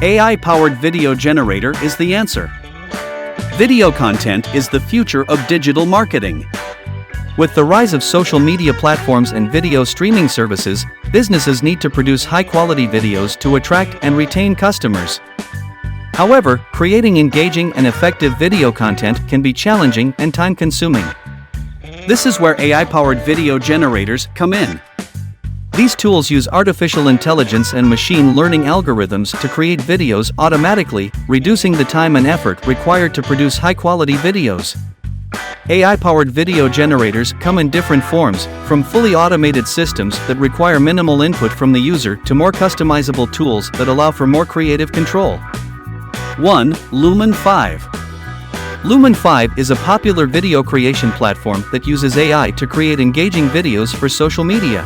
AI-powered video generator is the answer. Video content is the future of digital marketing. With the rise of social media platforms and video streaming services, businesses need to produce high-quality videos to attract and retain customers. However, creating engaging and effective video content can be challenging and time-consuming. This is where AI-powered video generators come in. These tools use artificial intelligence and machine learning algorithms to create videos automatically, reducing the time and effort required to produce high-quality videos. AI-powered video generators come in different forms, from fully automated systems that require minimal input from the user to more customizable tools that allow for more creative control. 1. Lumen 5. Lumen 5 is a popular video creation platform that uses AI to create engaging videos for social media.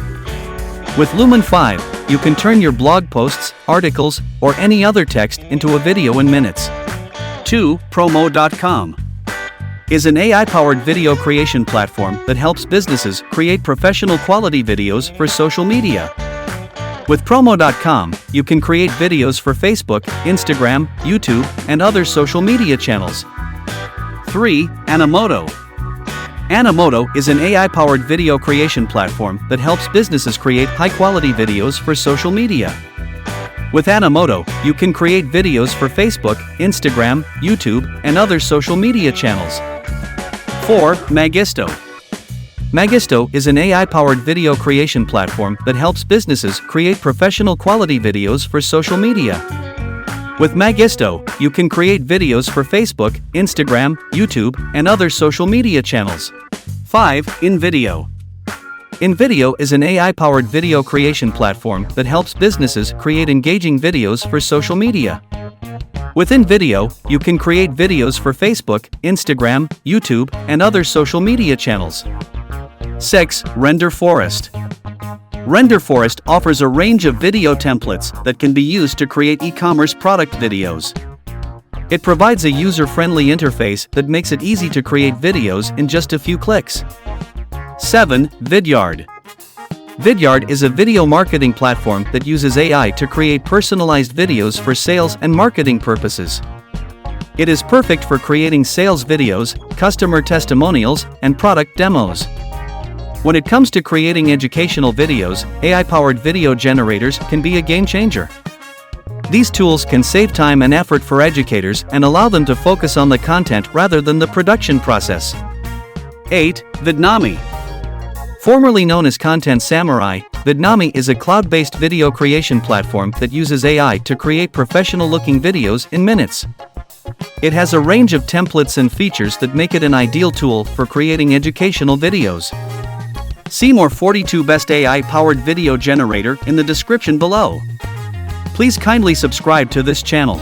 With Lumen 5, you can turn your blog posts, articles, or any other text into a video in minutes. 2. Promo.com is an AI-powered video creation platform that helps businesses create professional quality videos for social media. With Promo.com, you can create videos for Facebook, Instagram, YouTube, and other social media channels. 3. Animoto. Animoto is an AI-powered video creation platform that helps businesses create high-quality videos for social media. With Animoto, you can create videos for Facebook, Instagram, YouTube, and other social media channels. 4. Magisto. Magisto is an AI-powered video creation platform that helps businesses create professional quality videos for social media. With Magisto, you can create videos for Facebook, Instagram, YouTube, and other social media channels. 5. InVideo. InVideo is an AI-powered video creation platform that helps businesses create engaging videos for social media. With InVideo, you can create videos for Facebook, Instagram, YouTube, and other social media channels. 6. Render Forest. Render Forest offers a range of video templates that can be used to create e-commerce product videos. It provides a user-friendly interface that makes it easy to create videos in just a few clicks. 7. Vidyard. Vidyard is a video marketing platform that uses AI to create personalized videos for sales and marketing purposes. It is perfect for creating sales videos, customer testimonials, and product demos. When it comes to creating educational videos, AI-powered video generators can be a game changer. These tools can save time and effort for educators and allow them to focus on the content rather than the production process. 8. Vidnami. Formerly known as Content Samurai, Vidnami is a cloud-based video creation platform that uses AI to create professional-looking videos in minutes. It has a range of templates and features that make it an ideal tool for creating educational videos. See more 42 best AI-powered video generator in the description below. Please kindly subscribe to this channel.